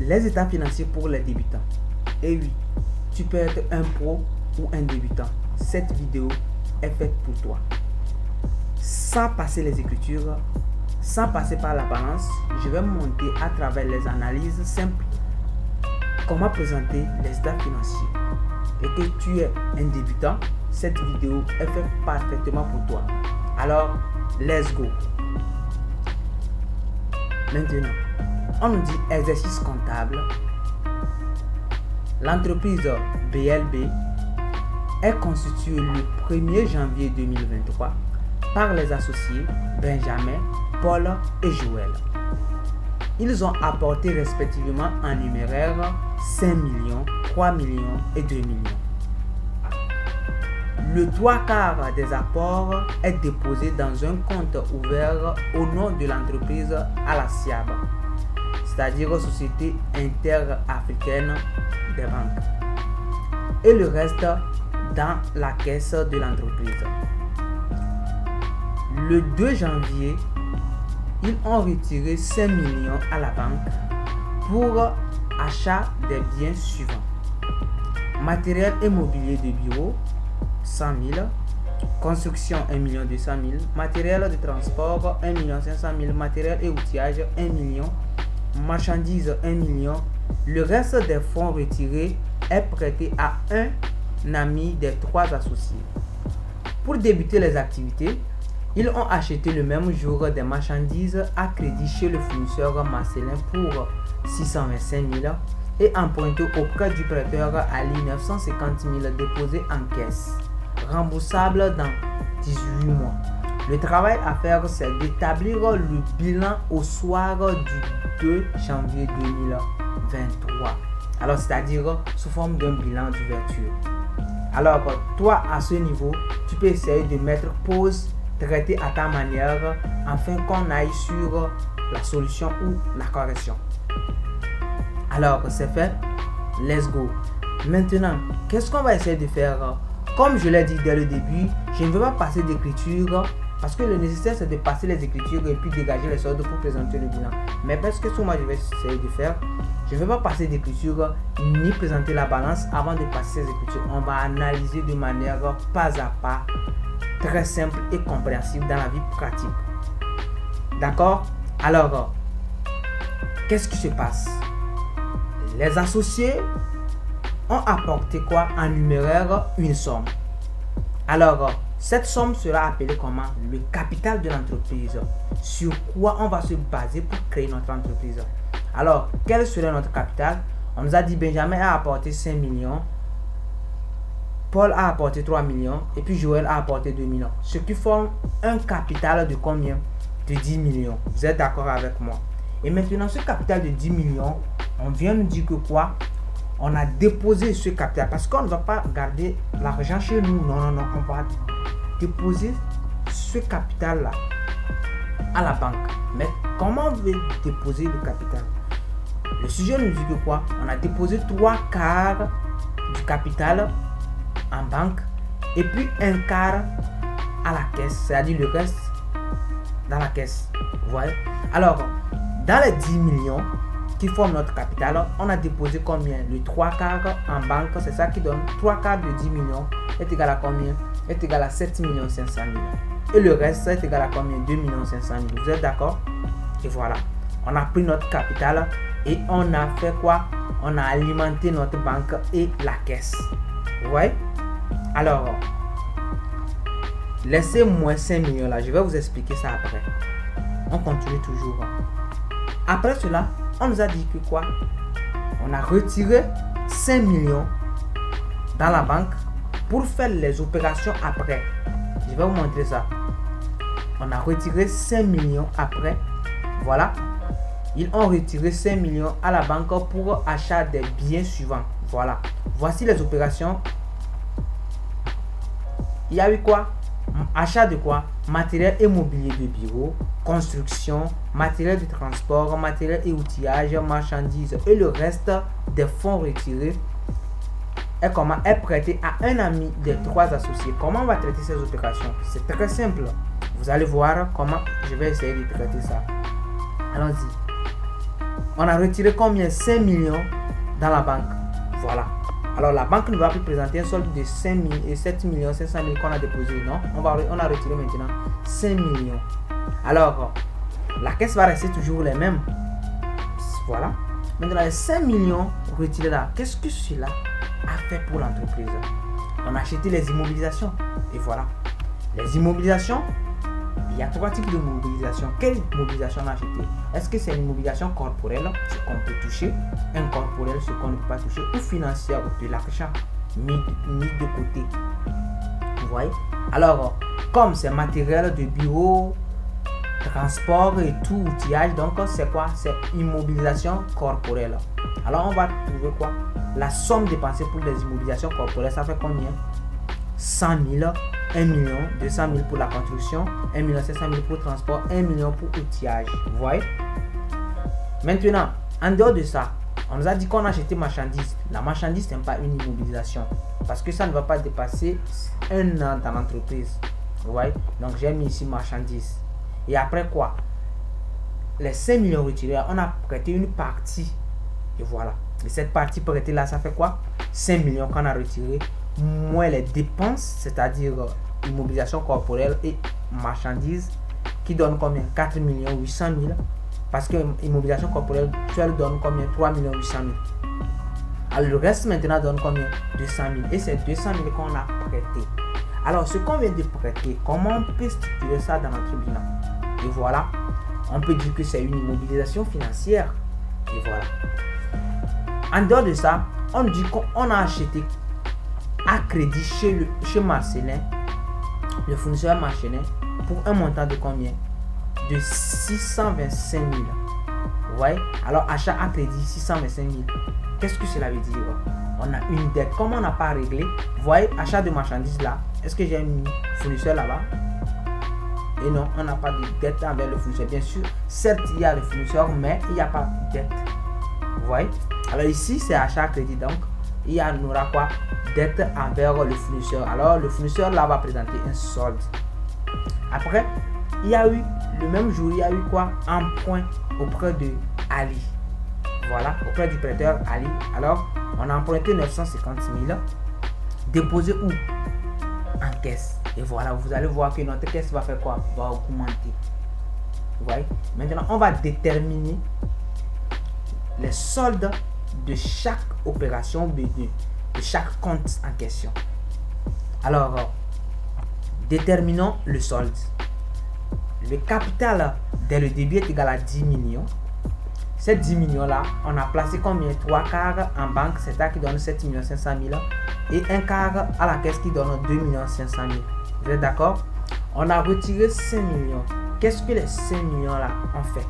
Les états financiers pour les débutants. Et oui, tu peux être un pro ou un débutant. Cette vidéo est faite pour toi. Sans passer les écritures, sans passer par la balance, je vais montrer à travers les analyses simples comment présenter les états financiers. Et que tu es un débutant, cette vidéo est faite parfaitement pour toi. Alors, let's go. Maintenant, on nous dit exercice comptable. L'entreprise BLB est constituée le 1er janvier 2023 par les associés Benjamin, Paul et Joël. Ils ont apporté respectivement en numéraire 5 millions, 3 millions et 2 millions. Le 3/4 des apports est déposé dans un compte ouvert au nom de l'entreprise à la SIAB, c'est-à-dire Société Interafricaine des Banques, et le reste dans la caisse de l'entreprise. Le 2 janvier, ils ont retiré 5 millions à la banque pour achat des biens suivants: matériel et mobilier de bureau 100 000, construction 1 200 000, matériel de transport 1 500 000, matériel et outillage 1 million, marchandises 1 million. Le reste des fonds retirés est prêté à un ami des 3 associés. Pour débuter les activités, ils ont acheté le même jour des marchandises à crédit chez le fournisseur Marcelin pour 625 000 et emprunté auprès du prêteur Ali 950 000 déposés en caisse, remboursable dans 18 mois. Le travail à faire, c'est d'établir le bilan au soir du 2 janvier 2023. Alors, c'est-à-dire sous forme d'un bilan d'ouverture. Alors, toi, à ce niveau, tu peux essayer de mettre pause, traiter à ta manière, afin qu'on aille sur la solution ou la correction. Alors, c'est fait. Let's go. Maintenant, qu'est-ce qu'on va essayer de faire? Comme je l'ai dit dès le début, je ne veux pas passer d'écriture parce que le nécessaire c'est de passer les écritures et puis dégager les soldes pour présenter le bilan. Mais parce que ce que moi je vais essayer de faire, je ne vais pas passer d'écriture ni présenter la balance avant de passer ces écritures. On va analyser de manière pas à pas, très simple et compréhensible dans la vie pratique. D'accord? Alors, qu'est-ce qui se passe? Les associés ont apporté quoi en numéraire? Une somme. Alors, cette somme sera appelée comment? Le capital de l'entreprise. Sur quoi on va se baser pour créer notre entreprise. Alors, quel serait notre capital? On nous a dit Benjamin a apporté 5 millions, Paul a apporté 3 millions et puis Joël a apporté 2 millions. Ce qui forme un capital de combien? De 10 millions. Vous êtes d'accord avec moi? Et maintenant, ce capital de 10 millions, on vient nous dire que quoi? On a déposé ce capital parce qu'on ne va pas garder l'argent chez nous. Non, non, non. On va déposer ce capital-là à la banque. Mais comment on veut déposer le capital? Le sujet nous dit que quoi? On a déposé 3/4 du capital en banque et puis 1/4 à la caisse. C'est-à-dire le reste dans la caisse. Vous voyez? Alors, dans les 10 millions qui forment notre capital, on a déposé combien? Le 3/4 en banque, c'est ça qui donne 3/4 de 10 millions est égal à combien? Est égal à 7 500 000. Et le reste est égal à combien? 2 500 000. Vous êtes d'accord? Et voilà. On a pris notre capital et on a fait quoi? On a alimenté notre banque et la caisse. Vous voyez? Alors, laissez-moi 5 millions là. Je vais vous expliquer ça après. On continue toujours. Après cela, on nous a dit que quoi? On a retiré 5 millions dans la banque pour faire les opérations après. Je vais vous montrer ça. On a retiré 5 millions après. Voilà. Ils ont retiré 5 millions à la banque pour achat des biens suivants. Voilà. Voici les opérations. Il y a eu quoi? Achat de quoi? Matériel et mobilier de bureau, construction, matériel de transport, matériel et outillage, marchandises et le reste des fonds retirés est prêté à un ami des 3 associés. Comment on va traiter ces opérations? C'est très simple. Vous allez voir comment je vais essayer de traiter ça. Allons-y. on a retiré combien? 5 millions dans la banque. Voilà. Alors la banque ne va plus présenter un solde de 5 000 et 7 500 000 qu'on a déposé. Non, on a retiré maintenant 5 millions. Alors, la caisse va rester toujours les mêmes. Voilà. Maintenant, les 5 millions retirés là, qu'est-ce que cela a fait pour l'entreprise? On a acheté les immobilisations. Et voilà. Les immobilisations, il y a 3 types de mobilisation. Quelle mobilisation on a acheté? Est-ce que c'est une mobilisation corporelle, ce qu'on peut toucher, incorporelle, ce qu'on ne peut pas toucher, ou financière, de l'argent mis de côté? Vous voyez? Alors, comme c'est matériel de bureau, transport et tout, outillage, donc c'est quoi? C'est immobilisation corporelle. Alors, on va trouver quoi? La somme dépensée pour les immobilisations corporelles, ça fait combien? 100 000, 1 million, 200 000 pour la construction, 1 500 000 pour le transport, 1 million pour outillage. Vous voyez? Maintenant, en dehors de ça, on nous a dit qu'on a acheté marchandises. La marchandise, ce n'est pas une immobilisation. Parce que ça ne va pas dépasser 1 an dans l'entreprise. Vous voyez? Donc, j'ai mis ici marchandises. Et après quoi? Les 5 millions retirés, on a prêté une partie. Et voilà. Et cette partie prêtée là, ça fait quoi? 5 millions qu'on a retiré. Moins les dépenses, c'est-à-dire immobilisation corporelle et marchandises, qui donnent combien? 4 800 000. Parce que immobilisation corporelle, elle donne combien? 3 800 000. Alors le reste maintenant donne combien? 200 000. Et c'est 200 000 qu'on a prêté. Alors ce qu'on vient de prêter, comment on peut structurer ça dans notre bilan? Et voilà, on peut dire que c'est une immobilisation financière. Et voilà. En dehors de ça, on dit qu'on a acheté à crédit chez Marcelin, le fournisseur Marcelin, pour un montant de combien? De 625 000. Vous voyez? Alors achat à crédit 625 000. Qu'est-ce que cela veut dire? On a une dette. Comme on n'a pas réglé, vous voyez, achat de marchandises là. Est-ce que j'ai un fournisseur là-bas? Et non, on n'a pas de dette envers le fournisseur. Bien sûr, certes, il y a le fournisseur, mais il n'y a pas de dette. Vous voyez? Alors ici, c'est achat à crédit. Donc, il y aura quoi? Dette envers le fournisseur. Alors, le fournisseur là va présenter un solde. Après, il y a eu, le même jour, il y a eu quoi? Un point auprès de Ali. Voilà, auprès du prêteur Ali. Alors, on a emprunté 950 000. Déposé où? En caisse. Et voilà, vous allez voir que notre caisse va faire quoi? Va augmenter. Vous voyez? Maintenant, on va déterminer les soldes de chaque opération, de chaque compte en question. Alors, déterminons le solde. Le capital dès le début est égal à 10 millions. Ces 10 millions là, on a placé combien? 3 quarts en banque, c'est ça qui donne 7 500 000 et un quart à la caisse qui donne 2 500 000. Vous êtes d'accord? On a retiré 5 millions. Qu'est-ce que les 5 millions là ont fait?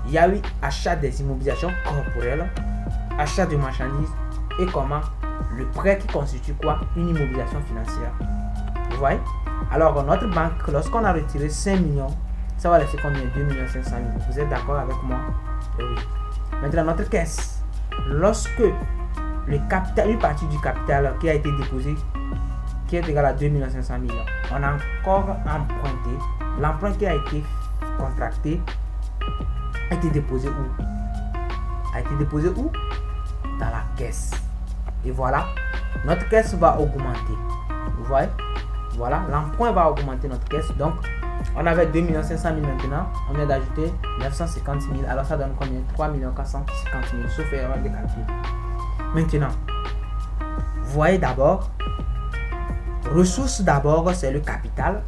Il y a eu achat des immobilisations corporelles, achat de marchandises et comment? Le prêt qui constitue quoi? Une immobilisation financière. Vous voyez? Alors notre banque, lorsqu'on a retiré 5 millions, ça va laisser combien? 2 500 000. Vous êtes d'accord avec moi? Oui. Maintenant notre caisse, lorsque le capital, une partie du capital qui a été déposé, qui est égal à 2 500 000, on a encore emprunté. L'emprunt qui a été contracté a été déposé où? A été déposé où? Dans la caisse. Et voilà, notre caisse va augmenter. Vous voyez? Voilà, l'emprunt va augmenter notre caisse. Donc, on avait 2 500 000 maintenant. On vient d'ajouter 950 000. Alors, ça donne combien? 3 450 000, sauf erreur de calcul. Maintenant, vous voyez d'abord, ressources d'abord, c'est le capital.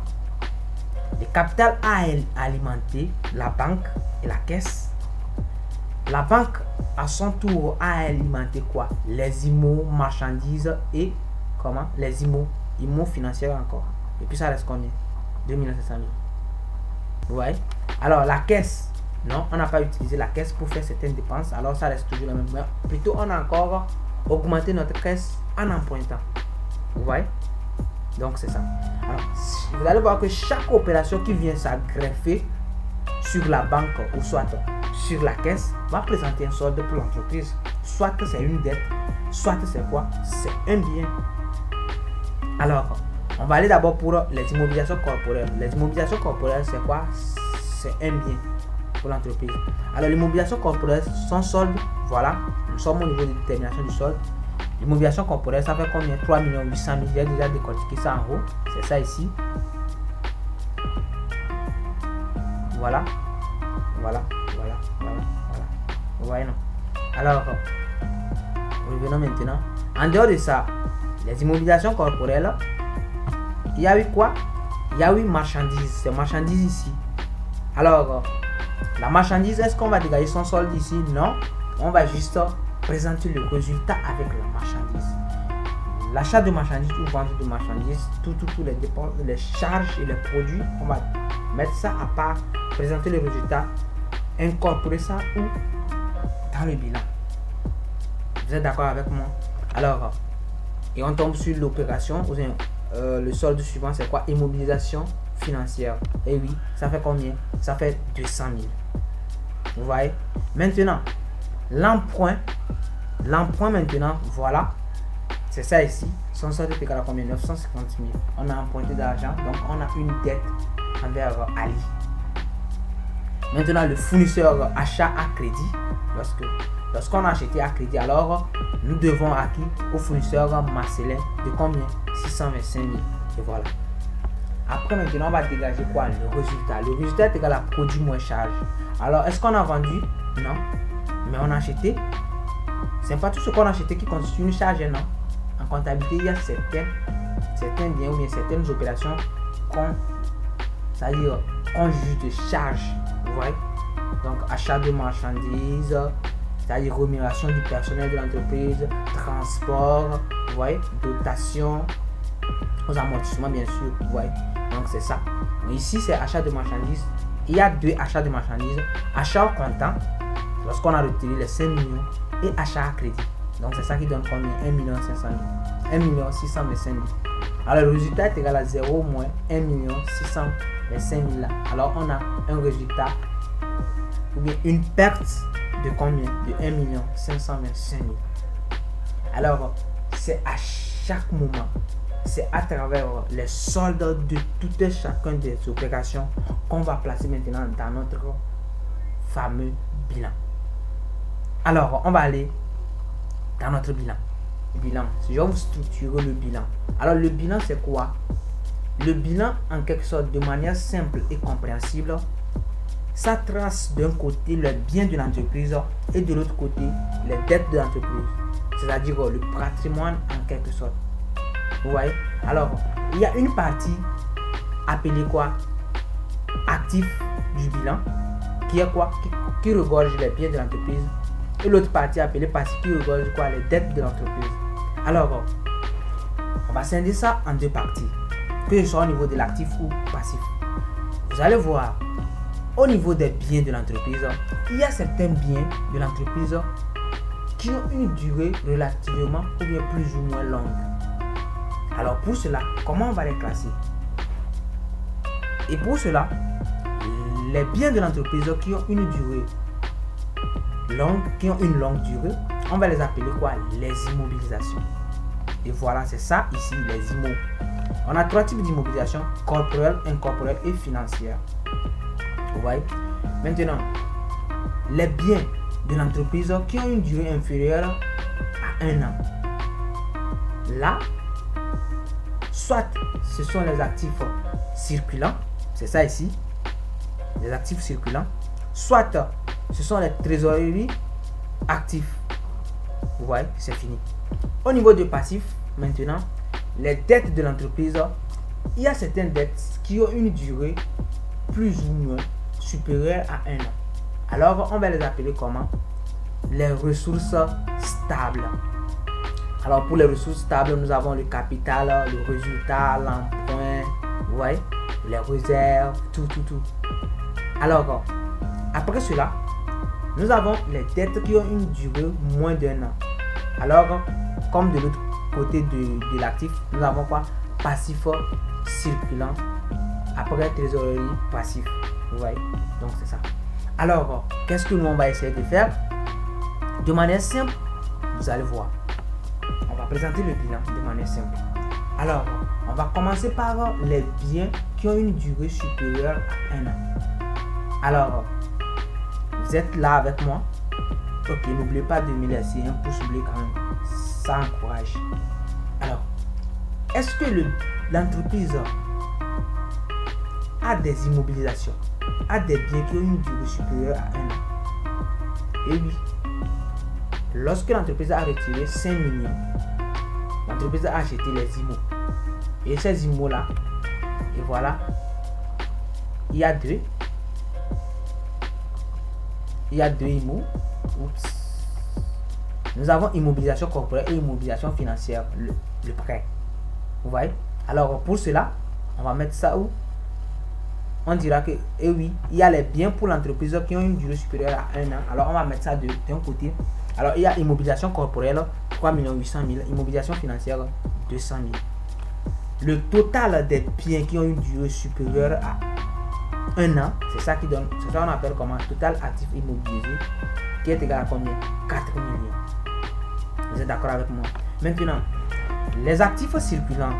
Le capital a alimenté la banque et la caisse. La banque, à son tour, a alimenté quoi? Les immos, marchandises et comment? Les immos financiers encore. Et puis ça reste combien? 2 500 000. Vous voyez? Alors la caisse, non, on n'a pas utilisé la caisse pour faire certaines dépenses. Alors ça reste toujours la même. Mais plutôt, on a encore augmenté notre caisse en empruntant. Vous voyez? Donc c'est ça. Alors, vous allez voir que chaque opération qui vient s'aggreffer sur la banque ou soit sur la caisse va présenter un solde pour l'entreprise. Soit que c'est une dette, soit que c'est quoi? C'est un bien. Alors, on va aller d'abord pour les immobilisations corporelles. Les immobilisations corporelles, c'est quoi? C'est un bien. pour l'entreprise. Alors, l'immobilisation corporelle, son solde, voilà, nous sommes au niveau de détermination du solde. L'immobilisation corporelle, ça fait combien? 3 800 000. J'ai déjà décortiqué ça en haut. C'est ça ici. Voilà. Vous voyez, non? Alors, revenons maintenant. En dehors de ça, les immobilisations corporelles, il y a eu quoi? Il y a eu marchandises. C'est marchandises ici. Alors, la marchandise, est-ce qu'on va dégager son solde ici? Non. On va juste présenter le résultat avec la marchandise. L'achat de marchandises ou vente de marchandises, tous les dépenses, les charges et les produits, on va mettre ça à part, présenter le résultat, incorporer ça où? Dans le bilan. Vous êtes d'accord avec moi? Alors, et on tombe sur l'opération, le solde suivant, c'est quoi? Immobilisation financière. Et oui, ça fait combien? Ça fait 200 000. Vous voyez? Maintenant, l'emprunt maintenant, voilà, c'est ça ici. Son solde est égal à combien? 950 000. On a emprunté d'argent, donc on a une dette envers Ali. Maintenant, le fournisseur achat à crédit. Lorsqu'on a acheté à crédit, alors nous devons à qui? Au fournisseur Marcelin de combien? 625 000. Et voilà. Après, maintenant, on va dégager quoi? Le résultat. Le résultat est égal à produit moins charge. Alors, est-ce qu'on a vendu? Non. Mais on a acheté. C'est pas tout ce qu'on a acheté qui constitue une charge, non. En comptabilité, il y a certains biens ou bien certaines opérations qu'on juge de charge. Vous voyez? Donc, achat de marchandises, c'est-à-dire rémunération du personnel de l'entreprise, transport, vous voyez, dotation, aux amortissements, bien sûr, vous voyez. Donc, c'est ça. Ici, c'est achat de marchandises. Il y a deux achats de marchandises. Achat au comptant, lorsqu'on a retiré les 5 millions, et achat à crédit. Donc, c'est ça qui donne combien? 1 500 000. 1 625 000. Alors, le résultat est égal à 0 moins 1 625 000 là. Alors, on a un résultat ou bien une perte de combien? De 1 525 000. Alors, c'est à chaque moment, c'est à travers les soldes de tout et chacun des opérations qu'on va placer maintenant dans notre fameux bilan. Alors, on va aller dans notre bilan. Je vais vous structurer le bilan. Alors, le bilan, c'est quoi? Le bilan, en quelque sorte, de manière simple et compréhensible, ça trace d'un côté les biens de l'entreprise et de l'autre côté les dettes de l'entreprise. C'est-à-dire le patrimoine en quelque sorte. Vous voyez? Alors, il y a une partie appelée quoi? Actif du bilan, qui est quoi? Qui regorge les biens de l'entreprise. Et l'autre partie appelée passif qui regorge quoi? Les dettes de l'entreprise. Alors, on va scinder ça en deux parties, que ce soit au niveau de l'actif ou passif. Vous allez voir, au niveau des biens de l'entreprise, il y a certains biens de l'entreprise qui ont une durée relativement ou bien plus ou moins longue. Alors pour cela, comment on va les classer? Et pour cela, les biens de l'entreprise qui ont une durée longue, qui ont une longue durée, on va les appeler quoi? Les immobilisations. Et voilà, c'est ça ici, les IMO. On a trois types d'immobilisation: corporelle, incorporelle et financière. Vous voyez? Maintenant, les biens de l'entreprise qui ont une durée inférieure à 1 an. Là, soit ce sont les actifs circulants, c'est ça ici, les actifs circulants, soit ce sont les trésoreries actifs. Vous voyez, c'est fini. Au niveau de passif, maintenant, les dettes de l'entreprise, il y a certaines dettes qui ont une durée plus ou moins supérieure à 1 an. Alors, on va les appeler comment? Les ressources stables. Alors, pour les ressources stables, nous avons le capital, le résultat, l'emprunt, vous voyez, les réserves, tout. Alors, après cela, nous avons les dettes qui ont une durée moins d'1 an. Alors, comme de l'autre côté de l'actif, nous avons quoi? Passif circulant. Après, trésorerie passif. Vous voyez? Donc, c'est ça. Alors, qu'est-ce que nous, on va essayer de faire? De manière simple, vous allez voir. On va présenter le bilan de manière simple. Alors, on va commencer par les biens qui ont une durée supérieure à 1 an. Alors, Vous êtes là avec moi? Ok, n'oubliez pas de me laisser un pouce bleu quand même. Ça encourage. Alors, est-ce que l'entreprise a des immobilisations, a des biens qui ont une durée supérieure à 1 an? Et oui. Lorsque l'entreprise a retiré 5 millions, l'entreprise a acheté les IMO. Et ces IMO-là, et voilà, il y a deux IMO. Oups. Nous avons immobilisation corporelle et immobilisation financière, le prêt. Vous voyez? Alors pour cela, on va mettre ça où? On dira que, eh oui, il y a les biens pour l'entreprise qui ont une durée supérieure à 1 an. Alors on va mettre ça d'un côté. Alors il y a immobilisation corporelle 3 800 000, immobilisation financière 200 000. Le total des biens qui ont une durée supérieure à 1 an, c'est ça qui donne, c'est ça qu'on appelle comme un total actif immobilisé, qui est égal à combien? 4 millions. Vous êtes d'accord avec moi? Maintenant, les actifs circulants,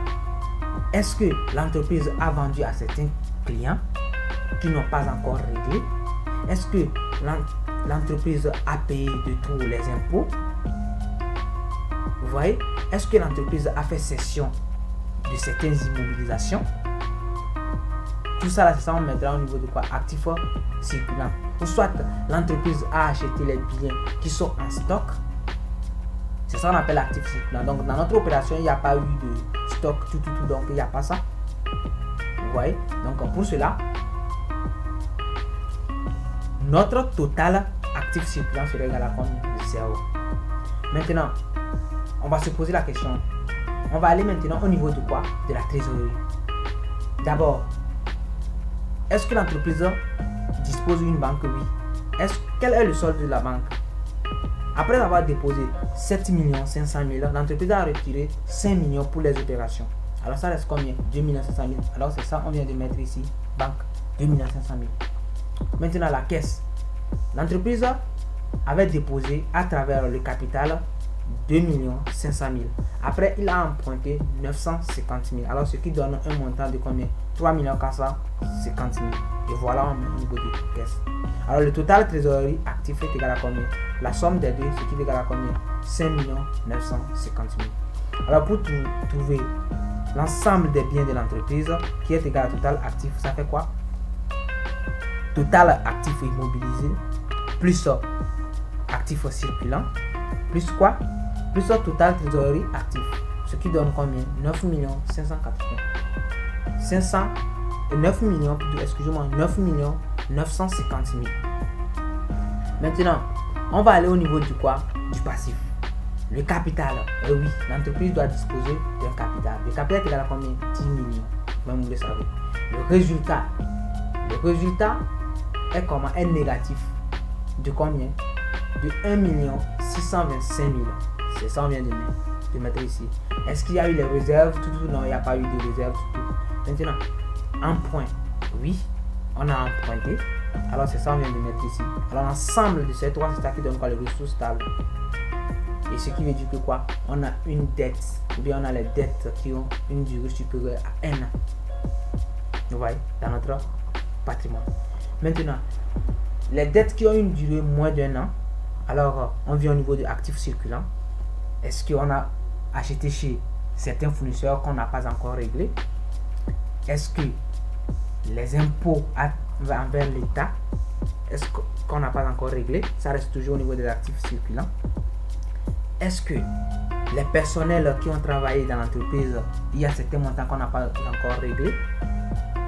est-ce que l'entreprise a vendu à certains clients qui n'ont pas encore réglé? Est-ce que l'entreprise a payé de tous les impôts? Vous voyez? Est-ce que l'entreprise a fait cession de certaines immobilisations? Tout ça là, c'est ça on mettra au niveau de quoi? Actifs circulants. Ou soit l'entreprise a acheté les biens qui sont en stock. C'est ça qu'on appelle actifs circulants. Donc dans notre opération, il n'y a pas eu de stock, tout, donc il n'y a pas ça. Vous voyez? Donc pour cela, notre total actif circulant serait égal à combien? 0. Maintenant, on va se poser la question. On va aller maintenant au niveau de quoi? De la trésorerie. D'abord, est-ce que l'entreprise dispose d'une banque? Oui. Quel est le solde de la banque? Après avoir déposé 7 500 000, l'entreprise a retiré 5 millions pour les opérations. Alors ça reste combien? 2 500 000. Alors c'est ça, on vient de mettre ici, banque, 2 500 000. Maintenant la caisse. L'entreprise avait déposé à travers le capital 2 500 000. Après, il a emprunté 950 000. Alors, ce qui donne un montant de combien? 3 450 000. Et voilà, on met au niveau de caisse. Alors, le total trésorerie actif est égal à combien? La somme des deux, ce qui est égal à combien? 5 950 000. Alors, pour trouver l'ensemble des biens de l'entreprise qui est égal à total actif, ça fait quoi? Total actif immobilisé plus actif circulant plus quoi? Plus total trésorerie actif, ce qui donne combien? 9 580 9 millions, excusez-moi, 9 950 000. Maintenant, on va aller au niveau du quoi? Du passif. Le capital. Oui, l'entreprise doit disposer d'un capital. Le capital est égal à combien? 10 millions. Même vous le savez. Le résultat est comment? Est négatif. De combien? De 1 625 000. C'est ça on vient de mettre ici. Est-ce qu'il y a eu les réserves? Tout, non, il n'y a pas eu de réserves. Tout. Maintenant, emprunt. Oui, on a emprunté. Alors c'est ça on vient de mettre ici. Alors l'ensemble de ces trois, c'est ça qui donne quoi? Les ressources stables. Et ce qui veut dire que quoi? On a une dette, ou bien on a les dettes qui ont une durée supérieure à 1 an. Vous voyez, dans notre patrimoine. Maintenant, les dettes qui ont une durée moins d'1 an, alors on vient au niveau de actifs circulants. Est-ce qu'on a acheté chez certains fournisseurs qu'on n'a pas encore réglé? Est-ce que les impôts envers l'État, est-ce qu'on n'a pas encore réglé? Ça reste toujours au niveau des actifs circulants. Est-ce que les personnels qui ont travaillé dans l'entreprise, il y a certains montants qu'on n'a pas encore réglés?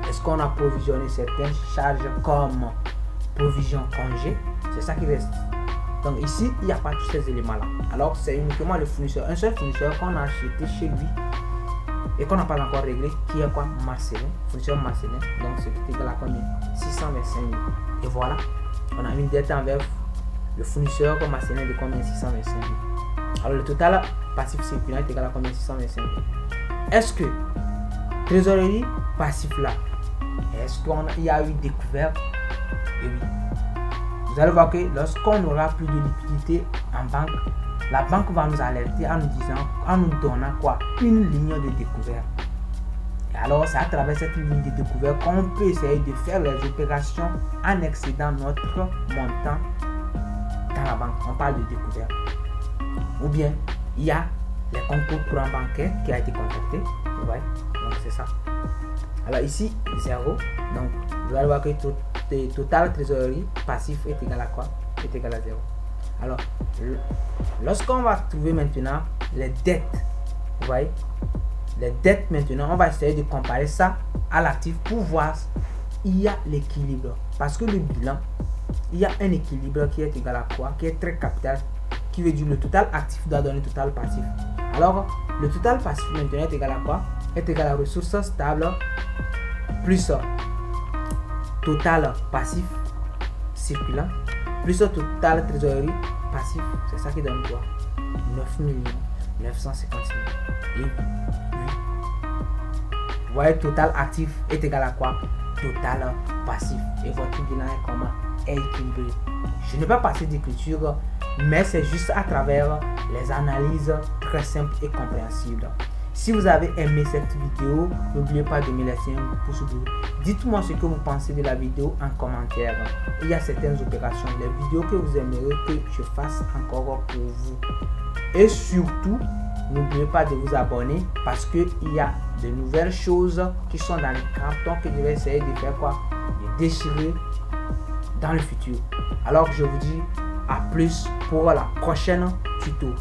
Est-ce qu'on a provisionné certaines charges comme provision congé? C'est ça qui reste. Donc ici, il n'y a pas tous ces éléments-là. Alors c'est uniquement le fournisseur, un seul fournisseur qu'on a acheté chez lui et qu'on n'a pas encore réglé, qui est quoi? Marcelin, fournisseur Marcelin. Donc c'est égal à combien? 625 000. Et voilà, on a une dette envers le fournisseur comme Marcelin de combien? 625 000. Alors le total passif circulant est égal à combien? 625 000. Est-ce que trésorerie passif là, est-ce qu'il y a eu découverte? Et oui. Vous allez voir que lorsqu'on n'aura plus de liquidité en banque, la banque va nous alerter en nous disant, en nous donnant quoi? Une ligne de découvert. Alors, c'est à travers cette ligne de découverte qu'on peut essayer de faire les opérations en excédant notre montant dans la banque. On parle de découverte. Ou bien, il y a les concours courant bancaire qui a été contacté. Vous voyez? Donc, c'est ça. Alors, ici, 0. Donc, vous allez voir que total trésorerie passif est égal à quoi? Est égal à 0. Alors, lorsqu'on va trouver maintenant les dettes, vous voyez? Les dettes maintenant, on va essayer de comparer ça à l'actif pour voir il y a l'équilibre. Parce que le bilan, il y a un équilibre qui est égal à quoi? Qui est très capital, qui veut dire le total actif doit donner le total passif. Alors, le total passif maintenant est égal à quoi? Est égal à ressources stables plus total passif circulant plus total trésorerie passif. C'est ça qui donne quoi? 9 950 000. Et vous voyez, total actif est égal à quoi? Total passif. Et votre bilan est comment? Est équilibré. Je ne vais pas passer d'écriture, mais c'est juste à travers les analyses très simples et compréhensibles. Si vous avez aimé cette vidéo, n'oubliez pas de me laisser un pouce bleu. Dites-moi ce que vous pensez de la vidéo en commentaire. Il y a certaines opérations, les vidéos que vous aimeriez que je fasse encore pour vous. Et surtout, n'oubliez pas de vous abonner parce qu'il y a de nouvelles choses qui sont dans les cartons que je vais essayer de faire quoi? De déchirer dans le futur. Alors je vous dis à plus pour la prochaine tuto.